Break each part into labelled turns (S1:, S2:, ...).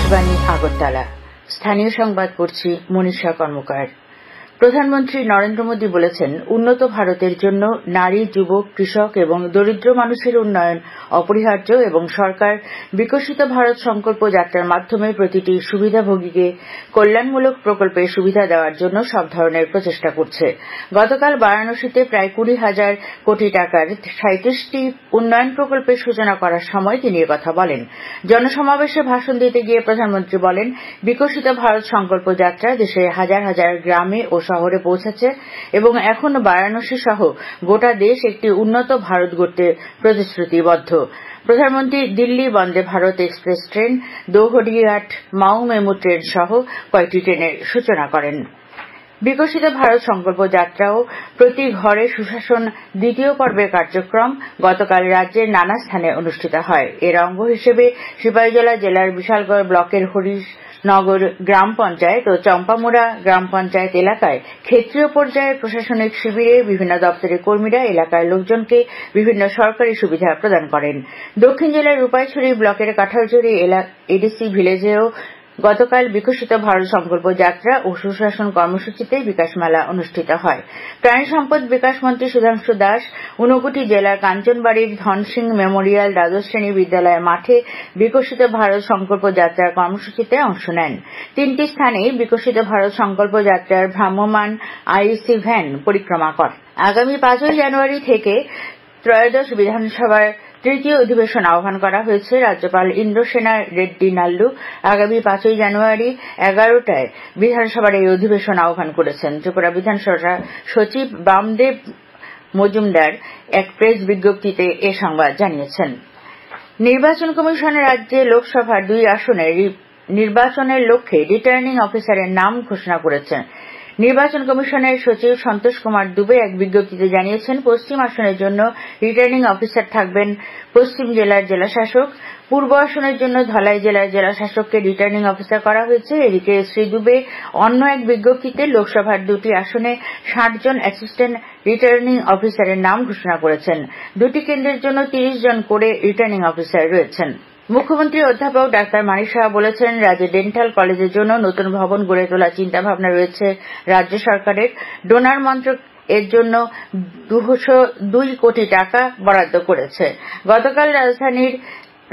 S1: আকাশবাণী আগরতলা। স্থানীয় সংবাদ পড়ছি মনীষা কর্মকার। প্রধানমন্ত্রী নরেন্দ্র মোদী বলেছেন, উন্নত ভারতের জন্য নারী, যুবক, কৃষক এবং দরিদ্র মানুষের উন্নয়ন অপরিহার্য এবং সরকার বিকশিত ভারত সংকল্প যাত্রার মাধ্যমে প্রতিটি সুবিধাভোগীকে কল্যাণমূলক প্রকল্পের সুবিধা দেওয়ার জন্য সব ধরনের প্রচেষ্টা করছে। গতকাল বারাণসীতে প্রায় 20,000 কোটি টাকার 37টি উন্নয়ন প্রকল্পের সূচনা করার সময় তিনি একথা বলেন। জনসমাবেশে ভাষণ দিতে গিয়ে প্রধানমন্ত্রী বলেন, বিকশিত ভারত সংকল্প যাত্রা দেশে হাজার হাজার গ্রামে ও শহরে পৌঁছেছে এবং এখন বারাণসী সহ গোটা দেশ একটি উন্নত ভারত গড়তে প্রতিশ্রুতিবদ্ধ। প্রধানমন্ত্রী দিল্লি বন্দে ভারত এক্সপ্রেস ট্রেন, দৌহরিঘাট মাও মেমু ট্রেন সহ কয়েকটি ট্রেনের সূচনা করেন। বিকশিত ভারত সংকল্প যাত্রা ও প্রতি ঘরে সুশাসন দ্বিতীয় পর্বের কার্যক্রম গতকাল রাজ্যের নানা স্থানে অনুষ্ঠিত হয়। এর অঙ্গ হিসেবে সিপাহীজলা জেলার বিশালগড় ব্লকের হরিশনগর গ্রাম পঞ্চায়েত ও চম্পামুড়া গ্রাম পঞ্চায়েত এলাকায় ক্ষেত্রীয় পর্যায়ের প্রশাসনিক শিবিরে বিভিন্ন দপ্তরের কর্মীরা এলাকার লোকজনকে বিভিন্ন সরকারি সুবিধা প্রদান করেন। দক্ষিণ জেলার রূপাইছড়ি ব্লকের কাঠারঝুড়ি এডিসি ভিলেজেও গতকাল বিকশিত ভারত সংকল্প যাত্রা ও সুশাসন কর্মসূচিতে বিকাশ মেলা অনুষ্ঠিত হয়। প্রাণী সম্পদ বিকাশ মন্ত্রী সুধাংশু দাস ঊনকোটি জেলার কাঞ্চনবাড়ির ধনসিং মেমোরিয়াল দ্বাদশ শ্রেণী বিদ্যালয় মাঠে বিকশিত ভারত সংকল্প যাত্রার কর্মসূচিতে অংশ নেন। 3টি স্থানে বিকশিত ভারত সংকল্প যাত্রার ভ্রাম্যমাণ আইইসি ভ্যান পরিক্রমা করে। আগামী 5ই জানুয়ারি থেকে ত্রয়োদশ বিধানসভার তৃতীয় অধিবেশন আহ্বান করা হয়েছে। রাজ্যপাল ইন্দ্রসেনা রেড্ডি নাল্লু আগামী 5ই জানুয়ারি 11টায় বিধানসভার এই অধিবেশন আহ্বান করেছেন। ত্রিপুরা বিধানসভা সচিব বামদেব মজুমদার এক প্রেস বিজ্ঞপ্তিতে এ সংবাদ জানিয়েছেন। নির্বাচন কমিশন রাজ্যে লোকসভার 2 আসনের নির্বাচনের লক্ষ্যে রিটার্নিং অফিসারের নাম ঘোষণা করেছেন। নির্বাচন কমিশনের সচিব সন্তোষ কুমার দুবে এক বিজ্ঞপ্তিতে জানিয়েছেন, পশ্চিম আসনের জন্য রিটার্নিং অফিসার থাকবেন পশ্চিম জেলার জেলাশাসক। পূর্ব আসনের জন্য ধলাই জেলার জেলাশাসককে রিটার্নিং অফিসার করা হয়েছে। এদিকে শ্রী দুবে অন্য এক বিজ্ঞপ্তিতে লোকসভার 2টি আসনে 60 জন অ্যাসিস্ট্যান্ট রিটার্নিং অফিসারের নাম ঘোষণা করেছেন। 2টি কেন্দ্রের জন্য 30 জন করে রিটার্নিং অফিসার রয়েছেন। মুখ্যমন্ত্রী অধ্যাপক ডাক্তার মানিক সাহা বলেছেন, রাজ্যে ডেন্টাল কলেজের জন্য নতুন ভবন গড়ে তোলার চিন্তাভাবনা রয়েছে রাজ্য সরকারের। ডোনার মন্ত্রক এর জন্য 202 কোটি টাকা বরাদ্দ করেছে। গতকাল রাজধানীর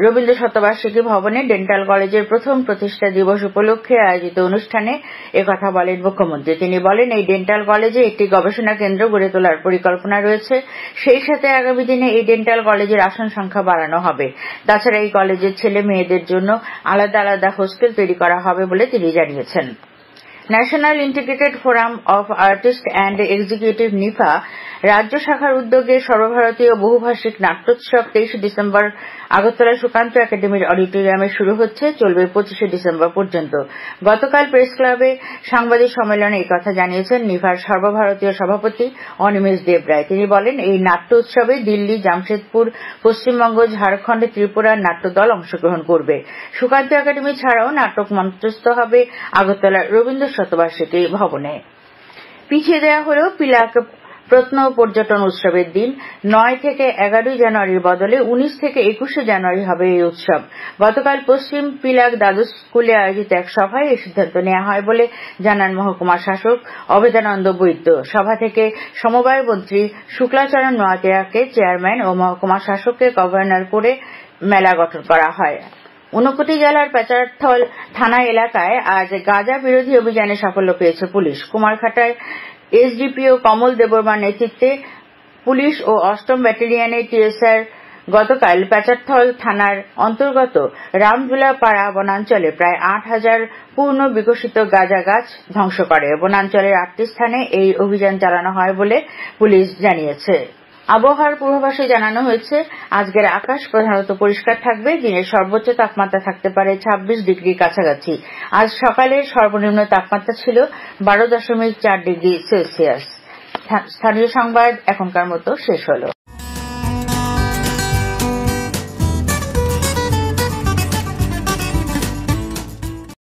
S1: রবীন্দ্র শতবার্ষিকী ভবনে ডেন্টাল কলেজের প্রথম প্রতিষ্ঠা দিবস উপলক্ষে আয়োজিত অনুষ্ঠানে একথা বলেন মুখ্যমন্ত্রী। তিনি বলেন, এই ডেন্টাল কলেজে একটি গবেষণা কেন্দ্র গড়ে তোলার পরিকল্পনা রয়েছে। সেই সাথে আগামী দিনে এই ডেন্টাল কলেজের আসন সংখ্যা বাড়ানো হবে। তাছাড়া এই কলেজের ছেলে মেয়েদের জন্য আলাদা আলাদা হোস্টেল তৈরি করা হবে বলে তিনি জানিয়েছেন। National integrated forum of artist and executive NIFA রাজ্য শাখার উদ্যোগে সর্বভারতীয় বহুভাষিক নাট্যোৎসব 23 ডিসেম্বর আগরতলা সুকান্ত একাডেমির অডিটোরিয়ামে শুরু হচ্ছে, চলবে 25 ডিসেম্বর পর্যন্ত। গতকাল প্রেস ক্লাবে সাংবাদিক সম্মেলনে এই কথা জানিয়েছেন নিফার সর্বভারতীয় সভাপতি অনিমেষ দেবরায়। তিনি বলেন, এই নাট্য উৎসবে দিল্লি, জামশেদপুর, পশ্চিমবঙ্গ, ঝাড়খণ্ড, ত্রিপুরার নাট্যদল অংশগ্রহণ করবে। সুকান্ত একাডেমি ছাড়াও নাটক মঞ্চস্থ হবে আগরতলার রবীন্দ্র শতবার্ষিকী ভবনে। পিছিয়ে দেওয়া হল পিলাক প্রত্ন পর্যটন উৎসবের দিন। 9 থেকে 11 জানুয়ারির বদলে 19 থেকে 21 জানুয়ারি হবে এই উৎসব। গতকাল পশ্চিম পিলাক দ্বাদশ স্কুলে আয়োজিত এক সভায় এই সিদ্ধান্ত নেওয়া হয় বলে জানান মহকুমা শাসক অভেদানন্দ বৈদ্য। সভা থেকে সমবায় মন্ত্রী শুক্লাচরণ নোয়াতিয়াকে চেয়ারম্যান ও মহকুমা শাসককে গভর্নর করে মেলা গঠন করা হয়। ঊনকোটি জেলার পেচারথল থানা এলাকায় আজ গাঁজা বিরোধী অভিযানে সাফল্য পেয়েছে পুলিশ। কুমারঘাটায় এসডিপিও কমল দেববর্মার নেতৃত্বে পুলিশ ও 8ম ব্যাটালিয়নের টিএসআর গতকাল পেচারথল থানার অন্তর্গত রামঝুলা পাড়া বনাঞ্চলে প্রায় 8,000 পূর্ণ বিকশিত গাঁজা গাছ ধ্বংস করে। বনাঞ্চলের 8টি স্থানে এই অভিযান চালানো হয় বলে পুলিশ জানিয়েছে। আবহাওয়ার পূর্বাভাসে জানানো হয়েছে, আজকের আকাশ প্রধানত পরিষ্কার থাকবে। দিনের সর্বোচ্চ তাপমাত্রা থাকতে পারে 26 ডিগ্রির কাছাকাছি। আজ সকালের সর্বনিম্ন তাপমাত্রা ছিল 12.4 ডিগ্রি সেলসিয়াস। স্থানীয় সংবাদ এখনকার মতো শেষ হলো।